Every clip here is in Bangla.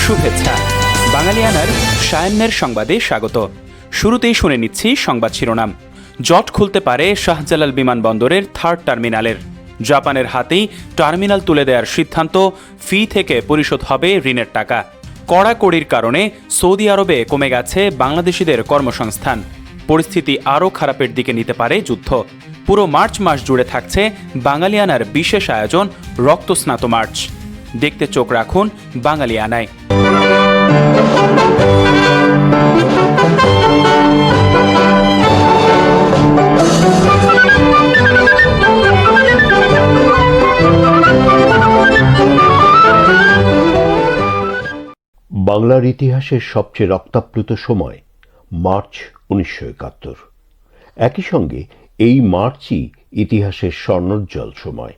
শুভেচ্ছা। বাঙালিয়ানার সায়ান্নের সংবাদে স্বাগত। শুরুতেই শুনে নিচ্ছি সংবাদ শিরোনাম। জট খুলতে পারে শাহজালাল বিমানবন্দরের থার্ড টার্মিনালের। জাপানের হাতেই টার্মিনাল তুলে দেওয়ার সিদ্ধান্ত, ফি থেকে পরিশোধ হবে ঋণের টাকা। কড়াকড়ির কারণে সৌদি আরবে কমে গেছে বাংলাদেশিদের কর্মসংস্থান। পরিস্থিতি আরও খারাপের দিকে নিতে পারে যুদ্ধ। পুরো মার্চ মাস জুড়ে থাকছে বাঙালিয়ানার বিশেষ আয়োজন রক্তস্নাত মার্চ। দেখতে চোখ রাখুন বাঙালিয়ানায়। বাংলার ইতিহাসের সবচেয়ে রক্তাপ্লুত সময় মার্চ 1971। একই সঙ্গে এই মার্চই ইতিহাসের স্বর্ণোজ্জ্বল সময়।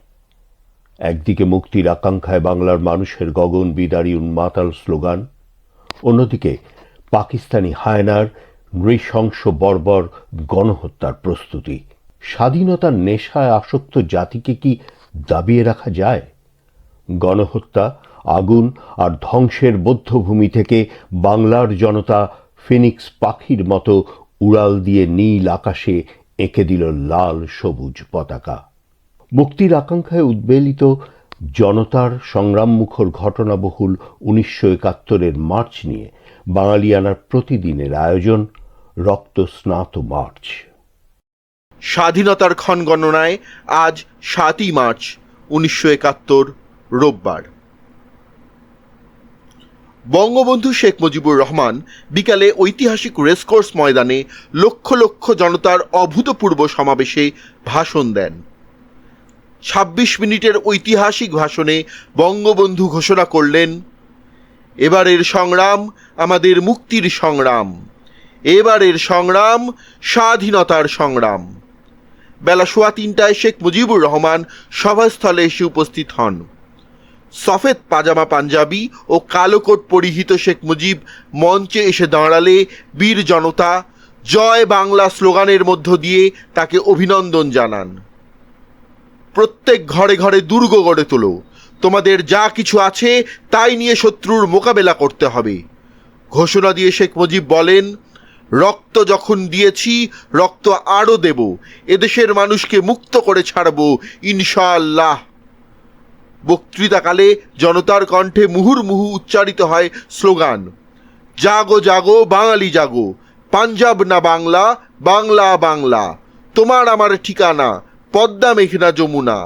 একদিকে মুক্তির আকাঙ্ক্ষায় বাংলার মানুষের গগন বিদারী উন্মাতাল স্লোগান, অন্যদিকে পাকিস্তানি হায়নার নৃশংস বর্বর গণহত্যার প্রস্তুতি। স্বাধীনতার নেশায় আসক্ত জাতিকে কি দাবিয়ে রাখা যায়? গণহত্যা, আগুন আর ধ্বংসের বধ্যভূমি থেকে বাংলার জনতা ফিনিক্স পাখির মতো উড়াল দিয়ে নীল আকাশে এঁকে দিল লাল সবুজ পতাকা। মুক্তির আকাঙ্ক্ষায় উদ্বেলিত জনতার সংগ্রামমুখর ঘটনাবহুল 1971-এর মার্চ নিয়ে বাঙালিয়ানার প্রতিদিনের আয়োজন রক্তস্নাত মার্চ। স্বাধীনতার ক্ষণগণনায় আজ 7ই মার্চ 1971, রোববার। বঙ্গবন্ধু শেখ মুজিবুর রহমান বিকালে ঐতিহাসিক রেসকোর্স ময়দানে লক্ষ লক্ষ জনতার অভূতপূর্ব সমাবেশে ভাষণ দেন। 26 মিনিটের ঐতিহাসিক ভাষণে বঙ্গবন্ধু ঘোষণা করলেন, এবারের সংগ্রাম আমাদের মুক্তির সংগ্রাম, এবারের সংগ্রাম স্বাধীনতার সংগ্রাম। বেলা 3:15 শেখ মুজিবুর রহমান সভাস্থলে এসে উপস্থিত হন। সফেদ পাজামা পাঞ্জাবি ও কালো কোট পরিহিত শেখ মুজিব মঞ্চে এসে দাঁড়ালে বীর জনতা জয় বাংলা স্লোগানের মধ্য দিয়ে তাকে অভিনন্দন জানান। প্রত্যেক ঘরে ঘরে দুর্গ গড়ে তোলো, তোমাদের যা কিছু আছে তাই নিয়ে শত্রুর মোকাবেলা করতে হবে। ঘোষণা দিয়ে শেখ মুজিব বলেন, রক্ত যখন দিয়েছি রক্ত আরও দেব, এদেশের মানুষকে মুক্ত করে ছাড়ব ইনশাআল্লাহ। বক্তৃতাকালে জনতার কণ্ঠে মুহুর্মুহু উচ্চারিত হয় স্লোগান, জাগো জাগো বাঙালি জাগো, পাঞ্জাব না বাংলা, বাংলা বাংলা, তোমার আমার ঠিকানা পদ্মা মেঘনা যমুনা,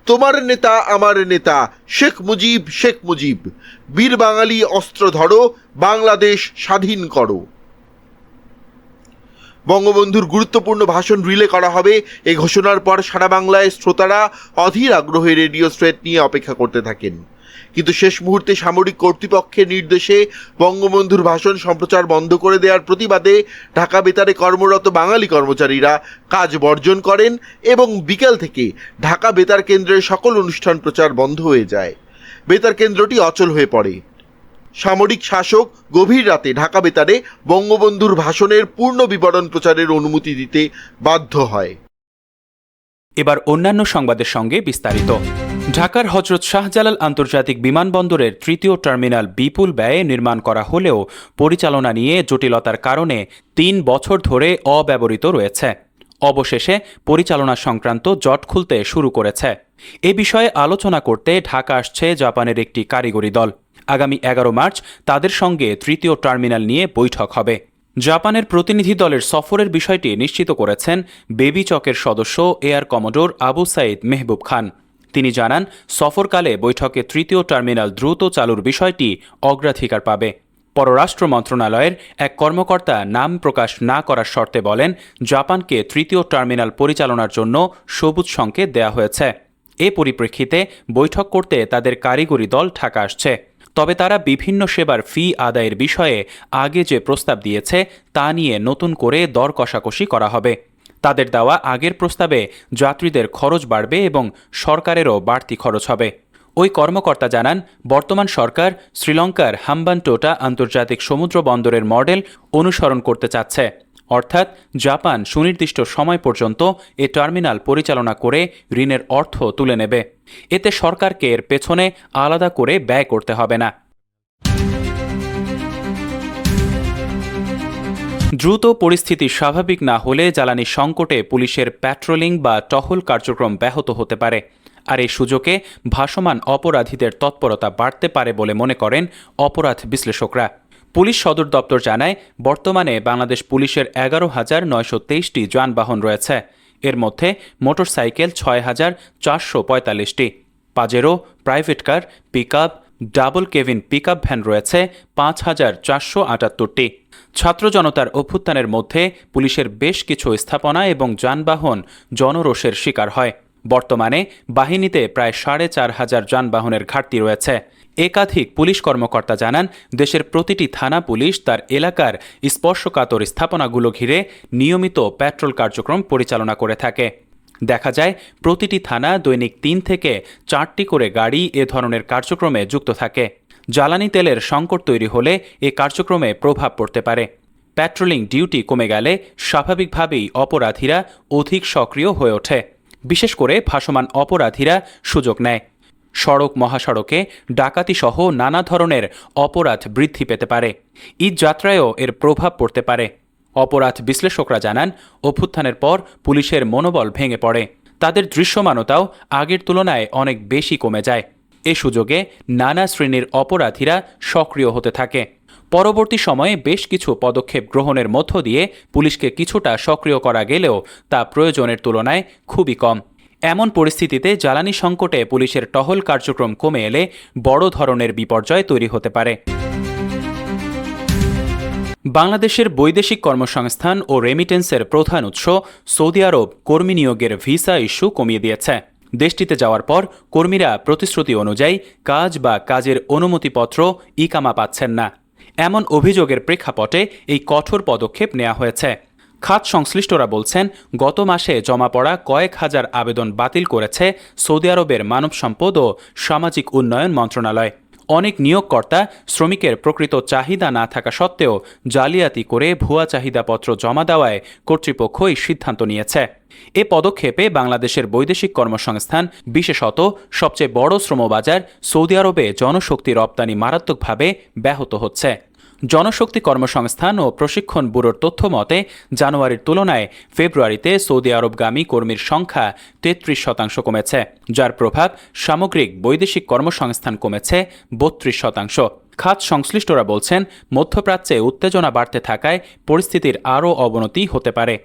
তোমার নেতা আমার নেতা শেখ মুজিব শেখ মুজিব, বীর বাঙালি অস্ত্র ধরো, বাংলাদেশ স্বাধীন করো। বঙ্গবন্ধুর গুরুত্বপূর্ণ ভাষণ রিলে করা হবে। এই ঘোষণার পর সারা বাংলায় শ্রোতারা অধীর আগ্রহে রেডিও স্ট্রেট নিয়ে অপেক্ষা করতে থাকেন। কিন্তু শেষ মুহূর্তে সামরিক কর্তৃপক্ষের নির্দেশে বঙ্গবন্ধুর ভাষণ সম্প্রচার বন্ধ করে দেওয়ার প্রতিবাদে ঢাকা বেতারে কর্মরত বাঙালি কর্মচারীরা কাজ বর্জন করেন এবং বিকেল থেকে ঢাকা বেতার কেন্দ্রের সকল অনুষ্ঠান প্রচার বন্ধ হয়ে যায়। বেতার কেন্দ্রটি অচল হয়ে পড়ে। সামরিক শাসক গভীর রাতে ঢাকা বেতারে বঙ্গবন্ধুর ভাষণের পূর্ণ বিবরণ প্রচারের অনুমতি দিতে বাধ্য হয়। এবার অন্যান্য সংবাদের সঙ্গে বিস্তারিত। ঢাকার হযরত শাহজালাল আন্তর্জাতিক বিমানবন্দরের তৃতীয় টার্মিনাল বিপুল ব্যয়ে নির্মাণ করা হলেও পরিচালনা নিয়ে জটিলতার কারণে 3 বছর ধরে অব্যবহৃত রয়েছে। অবশেষে পরিচালনা সংক্রান্ত জট খুলতে শুরু করেছে। এ বিষয়ে আলোচনা করতে ঢাকা আসছে জাপানের একটি কারিগরি দল। আগামী 11 মার্চ তাদের সঙ্গে তৃতীয় টার্মিনাল নিয়ে বৈঠক হবে। জাপানের প্রতিনিধি দলের সফরের বিষয়টি নিশ্চিত করেছেন বেবি চকের সদস্য এয়ার কমোডোর আবু সাইদ মেহবুব খান। তিনি জানান, সফরকালে বৈঠকে তৃতীয় টার্মিনাল দ্রুত চালুর বিষয়টি অগ্রাধিকার পাবে। পররাষ্ট্র মন্ত্রণালয়ের এক কর্মকর্তা নাম প্রকাশ না করার শর্তে বলেন, জাপানকে তৃতীয় টার্মিনাল পরিচালনার জন্য সবুজ সংকেত দেয়া হয়েছে। এ পরিপ্রেক্ষিতে বৈঠক করতে তাদের কারিগরি দল ঢাকা আসছে। তবে তারা বিভিন্ন সেবার ফি আদায়ের বিষয়ে আগে যে প্রস্তাব দিয়েছে তা নিয়ে নতুন করে দর কষাকষি করা হবে। তাদের দেওয়া আগের প্রস্তাবে যাত্রীদের খরচ বাড়বে এবং সরকারেরও বাড়তি খরচ হবে। ওই কর্মকর্তা জানান, বর্তমান সরকার শ্রীলঙ্কার হাম্বানটোটা আন্তর্জাতিক সমুদ্র বন্দরের মডেল অনুসরণ করতে চাচ্ছে। অর্থাৎ জাপান সুনির্দিষ্ট সময় পর্যন্ত এ টার্মিনাল পরিচালনা করে ঋণের অর্থ তুলে নেবে। এতে সরকারকে এর পেছনে আলাদা করে ব্যয় করতে হবে না। দ্রুত পরিস্থিতি স্বাভাবিক না হলে জ্বালানি সংকটে পুলিশের প্যাট্রোলিং বা টহল কার্যক্রম ব্যাহত হতে পারে, আর এই সুযোগে ভাসমান অপরাধীদের তৎপরতা বাড়তে পারে বলে মনে করেন অপরাধ বিশ্লেষকরা। পুলিশ সদর দপ্তর জানায়, বর্তমানে বাংলাদেশ পুলিশের 11,923টি যানবাহন রয়েছে। এর মধ্যে মোটরসাইকেল 6,445টি, Pajero, private car, pickup, double cabin pickup van রয়েছে 5,478টি। ছাত্র জনতার অভ্যুত্থানের মধ্যে পুলিশের বেশ কিছু স্থাপনা এবং যানবাহন জনরোষের শিকার হয়। বর্তমানে বাহিনীতে প্রায় 4,500 যানবাহনের ঘাটতি রয়েছে। একাধিক পুলিশ কর্মকর্তা জানান, দেশের প্রতিটি থানা পুলিশ তার এলাকার স্পর্শকাতর স্থাপনাগুলো ঘিরে নিয়মিত প্যাট্রোল কার্যক্রম পরিচালনা করে থাকে। দেখা যায়, প্রতিটি থানা দৈনিক 3 থেকে 4টি করে গাড়ি এ ধরনের কার্যক্রমে যুক্ত থাকে। জ্বালানি তেলের সংকট তৈরি হলে এ কার্যক্রমে প্রভাব পড়তে পারে। প্যাট্রোলিং ডিউটি কমে গেলে স্বাভাবিকভাবেই অপরাধীরা অধিক সক্রিয় হয়ে ওঠে। বিশেষ করে ভাসমান অপরাধীরা সুযোগ নেয়। সড়ক মহাসড়কে ডাকাতিসহ নানা ধরনের অপরাধ বৃদ্ধি পেতে পারে। ঈদ যাত্রায়ও এর প্রভাব পড়তে পারে। অপরাধ বিশ্লেষকরা জানান, অভ্যুত্থানের পর পুলিশের মনোবল ভেঙে পড়ে। তাদের দৃশ্যমানতাও আগের তুলনায় অনেক বেশি কমে যায়। এ সুযোগে নানা শ্রেণীর অপরাধীরা সক্রিয় হতে থাকে। পরবর্তী সময়ে বেশ কিছু পদক্ষেপ গ্রহণের মধ্য দিয়ে পুলিশকে কিছুটা সক্রিয় করা গেলেও তা প্রয়োজনের তুলনায় খুবই কম। এমন পরিস্থিতিতে জ্বালানি সংকটে পুলিশের টহল কার্যক্রম কমে এলে বড় ধরনের বিপর্যয় তৈরি হতে পারে। বাংলাদেশের বৈদেশিক কর্মসংস্থান ও রেমিটেন্সের প্রধান উৎস সৌদি আরব কর্মী নিয়োগের ভিসা ইস্যু কমিয়ে দিয়েছে। দেশটিতে যাওয়ার পর কর্মীরা প্রতিশ্রুতি অনুযায়ী কাজ বা কাজের অনুমতিপত্র ইকামা পাচ্ছেন না। এমন অভিযোগের প্রেক্ষাপটে এই কঠোর পদক্ষেপ নেওয়া হয়েছে। খাত সংশ্লিষ্টরা বলছেন, গত মাসে জমা পড়া কয়েক হাজার আবেদন বাতিল করেছে সৌদি আরবের মানব সম্পদ ও সামাজিক উন্নয়ন মন্ত্রণালয়। অনেক নিয়োগকর্তা শ্রমিকের প্রকৃত চাহিদা না থাকা সত্ত্বেও জালিয়াতি করে ভুয়া চাহিদাপত্র জমা দেওয়ায় কর্তৃপক্ষ এই সিদ্ধান্ত নিয়েছে। এ পদক্ষেপে বাংলাদেশের বৈদেশিক কর্মসংস্থান, বিশেষত সবচেয়ে বড় শ্রমবাজার সৌদি আরবে জনশক্তি রপ্তানি মারাত্মকভাবে ব্যাহত হচ্ছে। জনশক্তি কর্মসংস্থান ও প্রশিক্ষণ ব্যুরোর তথ্য মতে, জানুয়ারির তুলনায় ফেব্রুয়ারিতে সৌদি আরবগামী কর্মীর সংখ্যা 33% কমেছে, যার প্রভাব সামগ্রিক বৈদেশিক কর্মসংস্থান কমেছে 32%। খাত সংশ্লিষ্টরা বলছেন, মধ্যপ্রাচ্যে উত্তেজনা বাড়তে থাকায় পরিস্থিতির আরও অবনতি হতে পারে।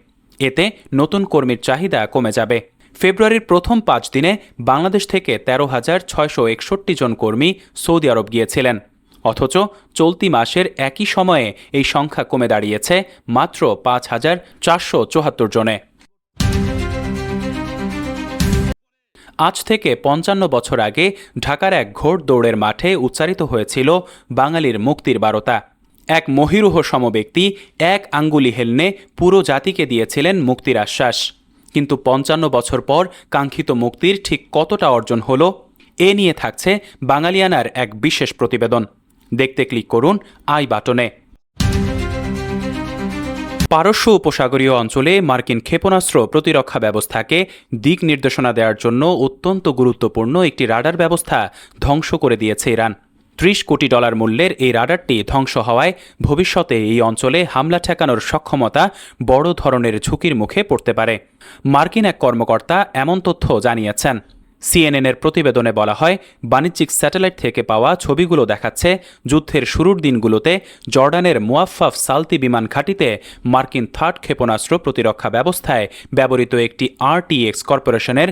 এতে নতুন কর্মীর চাহিদা কমে যাবে। ফেব্রুয়ারির প্রথম 5 দিনে বাংলাদেশ থেকে 13,661 জন কর্মী সৌদি আরব গিয়েছিলেন, অথচ চলতি মাসের একই সময়ে এই সংখ্যা কমে দাঁড়িয়েছে মাত্র 5,474 জনে। আজ থেকে 55 বছর আগে ঢাকার এক ঘোড় দৌড়ের মাঠে উচ্চারিত হয়েছিল বাঙালির মুক্তির বারতা। এক মহিরুহ সম ব্যক্তি এক আঙ্গুলি হেলনে পুরো জাতিকে দিয়েছিলেন মুক্তির আশ্বাস। কিন্তু 55 বছর পর কাঙ্ক্ষিত মুক্তির ঠিক কতটা অর্জন হলো, এ নিয়ে থাকছে বাঙালিয়ানার এক বিশেষ প্রতিবেদন। দেখতে ক্লিক করুন আই বাটনে। পারস্য উপসাগরীয় অঞ্চলে মার্কিন ক্ষেপণাস্ত্র প্রতিরক্ষা ব্যবস্থাকে দিক নির্দেশনা দেওয়ার জন্য অত্যন্ত গুরুত্বপূর্ণ একটি রাডার ব্যবস্থা ধ্বংস করে দিয়েছে ইরান। $30 কোটি মূল্যের এই রাডারটি ধ্বংস হওয়ায় ভবিষ্যতে এই অঞ্চলে হামলা ঠেকানোর সক্ষমতা বড় ধরনের ঝুঁকির মুখে পড়তে পারে। মার্কিন এক কর্মকর্তা এমন তথ্য জানিয়েছেন। সিএনএনের প্রতিবেদনে বলা হয়, বাণিজ্যিক স্যাটেলাইট থেকে পাওয়া ছবিগুলো দেখাচ্ছে যুদ্ধের শুরুর দিনগুলোতে জর্ডানের মুয়াফফাফ সালতি বিমান ঘাঁটিতে মার্কিন থার্ড ক্ষেপণাস্ত্র প্রতিরক্ষা ব্যবস্থায় ব্যবহৃত একটি আরটিএক্স কর্পোরেশনের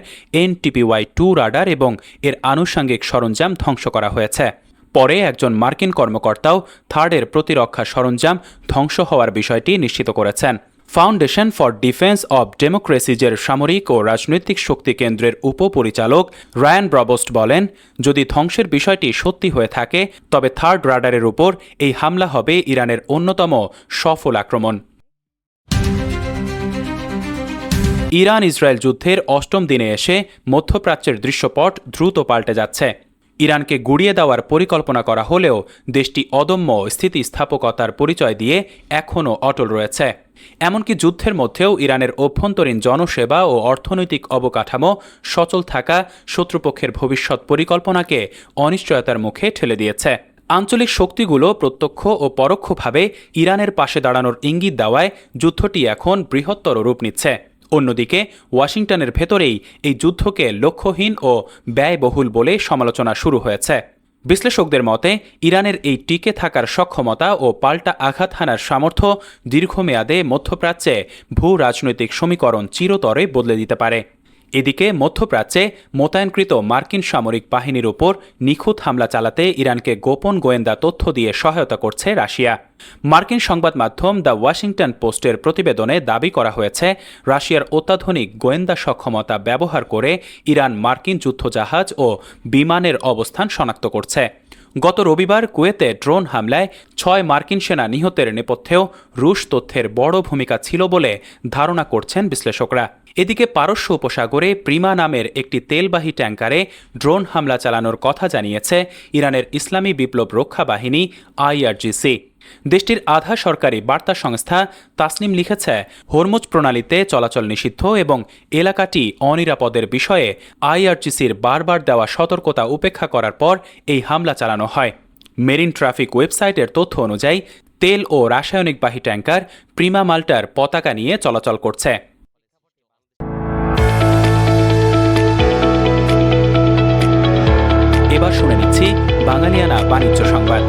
NTPY-2 রাডার এবং এর আনুষঙ্গিক সরঞ্জাম ধ্বংস করা হয়েছে। পরে একজন মার্কিন কর্মকর্তাও থার্ডের প্রতিরক্ষা সরঞ্জাম ধ্বংস হওয়ার বিষয়টি নিশ্চিত করেছেন। ফাউন্ডেশন ফর ডিফেন্স অব ডেমোক্রেসিজের সামরিক ও রাজনৈতিক শক্তি কেন্দ্রের উপপরিচালক রায়ান ব্রবোস্ট বলেন, যদি ধ্বংসের বিষয়টি সত্যি হয়ে থাকে তবে থার্ড রাডারের উপর এই হামলা হবে ইরানের অন্যতম সফল আক্রমণ। ইরান ইসরায়েল যুদ্ধের 8ম দিনে এসে মধ্যপ্রাচ্যের দৃশ্যপট দ্রুত পাল্টে যাচ্ছে। ইরানকে গুড়িয়ে দেওয়ার পরিকল্পনা করা হলেও দেশটি অদম্য স্থিতিস্থাপকতার পরিচয় দিয়ে এখনও অটল রয়েছে। এমনকি যুদ্ধের মধ্যেও ইরানের অভ্যন্তরীণ জনসেবা ও অর্থনৈতিক অবকাঠামো সচল থাকা শত্রুপক্ষের ভবিষ্যৎ পরিকল্পনাকে অনিশ্চয়তার মুখে ঠেলে দিয়েছে। আঞ্চলিক শক্তিগুলো প্রত্যক্ষ ও পরোক্ষভাবে ইরানের পাশে দাঁড়ানোর ইঙ্গিত দেওয়ায় যুদ্ধটি এখন বৃহত্তর রূপ নিচ্ছে। অন্যদিকে ওয়াশিংটনের ভেতরেই এই যুদ্ধকে লক্ষ্যহীন ও ব্যয়বহুল বলে সমালোচনা শুরু হয়েছে। বিশ্লেষকদের মতে ইরানের এই টিকে থাকার সক্ষমতা ও পাল্টা আঘাত হানার সামর্থ্য দীর্ঘমেয়াদে মধ্যপ্রাচ্যে ভূ রাজনৈতিক সমীকরণ চিরতরে বদলে দিতে পারে। এদিকে মধ্যপ্রাচ্যে মোতায়েনকৃত মার্কিন সামরিক বাহিনীর উপর নিখুঁত হামলা চালাতে ইরানকে গোপন গোয়েন্দা তথ্য দিয়ে সহায়তা করছে রাশিয়া। মার্কিন সংবাদ মাধ্যম দ্য ওয়াশিংটন পোস্টের প্রতিবেদনে দাবি করা হয়েছে, রাশিয়ার অত্যাধুনিক গোয়েন্দা সক্ষমতা ব্যবহার করে ইরান মার্কিন যুদ্ধজাহাজ ও বিমানের অবস্থান শনাক্ত করছে। গত রবিবার কুয়েতে ড্রোন হামলায় 6 মার্কিন সেনা নিহতের নেপথ্যেও রুশ তথ্যের বড় ভূমিকা ছিল বলে ধারণা করছেন বিশ্লেষকরা। এদিকে পারস্য উপসাগরে প্রিমা নামের একটি তেলবাহী ট্যাঙ্কারে ড্রোন হামলা চালানোর কথা জানিয়েছে ইরানের ইসলামী বিপ্লব রক্ষা বাহিনী IRGC। দেশটির আধা সরকারি বার্তা সংস্থা তাসনিম লিখেছে, হরমুজ প্রণালীতে চলাচল নিষিদ্ধ এবং এলাকাটি অনিরাপদের বিষয়ে IRGCর বারবার দেওয়া সতর্কতা উপেক্ষা করার পর এই হামলা চালানো হয়। মেরিন ট্রাফিক ওয়েবসাইটের তথ্য অনুযায়ী তেল ও রাসায়নিকবাহী ট্যাঙ্কার প্রিমা মাল্টার পতাকা নিয়ে চলাচল করছে। এবার শুনে নিচ্ছি বাঙালিয়ানা বাণিজ্য সংবাদ।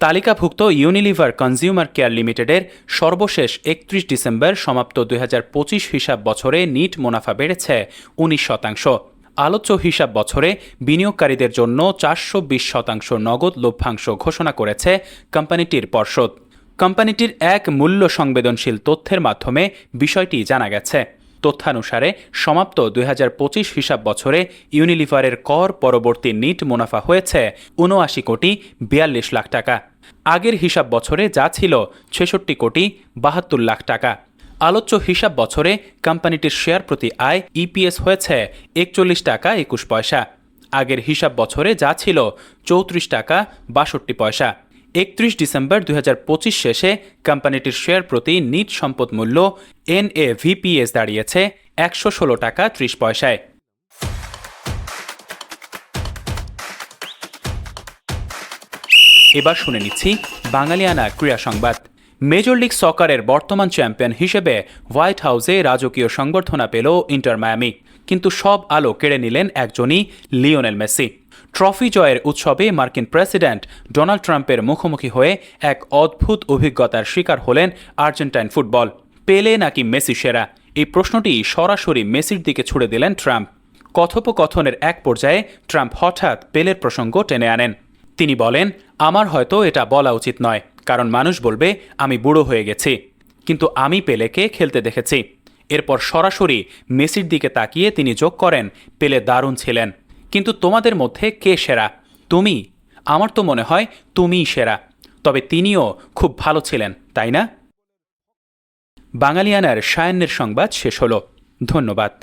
তালিকাভুক্ত ইউনিলিভার কনজিউমার কেয়ার লিমিটেডের সর্বশেষ 31 ডিসেম্বর সমাপ্ত 2025 হিসাব বছরে নিট মুনাফা বেড়েছে 19%। আলোচ্য হিসাব বছরে বিনিয়োগকারীদের জন্য 420% নগদ লভ্যাংশ ঘোষণা করেছে কোম্পানিটির পর্ষদ। কোম্পানিটির এক মূল্য সংবেদনশীল তথ্যের মাধ্যমে বিষয়টি জানা গেছে। তথ্যানুসারে সমাপ্ত 2025 হিসাব বছরে ইউনিলিভারের কর পরবর্তী নিট মুনাফা হয়েছে 79 কোটি 42 লাখ টাকা। আগের হিসাব বছরে যা ছিল 66 কোটি 72 লাখ টাকা। আলোচ্য হিসাব বছরে কোম্পানিটির শেয়ার প্রতি আয় EPS হয়েছে 41 টাকা 21 পয়সা। আগের হিসাব বছরে যা ছিল 34 টাকা 62 পয়সা। 31 ডিসেম্বর 2025 শেষে কোম্পানিটির শেয়ার প্রতি নিট সম্পদ মূল্য NAVPS দাঁড়িয়েছে 116 টাকা 30 পয়সায়। এবার শুনে নিচ্ছি বাঙালিয়ানা ক্রীড়া সংবাদ। মেজর লিগ সকারের বর্তমান চ্যাম্পিয়ন হিসেবে হোয়াইট হাউসে রাজকীয় সংবর্ধনা পেল ইন্টার মায়ামি, কিন্তু সব আলো কেড়ে নিলেন একজনই, লিওনেল মেসি। ট্রফি জয়ের উৎসবে মার্কিন প্রেসিডেন্ট ডোনাল্ড ট্রাম্পের মুখোমুখি হয়ে এক অদ্ভুত অভিজ্ঞতার শিকার হলেন আর্জেন্টাইন ফুটবল। পেলে নাকি মেসি সেরা, এই প্রশ্নটি সরাসরি মেসির দিকে ছুড়ে দিলেন ট্রাম্প। কথোপকথনের এক পর্যায়ে ট্রাম্প হঠাৎ পেলের প্রসঙ্গ টেনে আনেন। তিনি বলেন, আমার হয়তো এটা বলা উচিত নয়, কারণ মানুষ বলবে আমি বুড়ো হয়ে গেছি, কিন্তু আমি পেলেকে খেলতে দেখেছি। এরপর সরাসরি মেসির দিকে তাকিয়ে তিনি যোগ করেন, পেলে দারুণ ছিলেন, কিন্তু তোমাদের মধ্যে কে সেরা? তুমি? আমার তো মনে হয় তুমিই সেরা। তবে তিনিও খুব ভালো ছিলেন, তাই না? বাঙালিয়ানার সায়ান্নের সংবাদ শেষ হলো। ধন্যবাদ।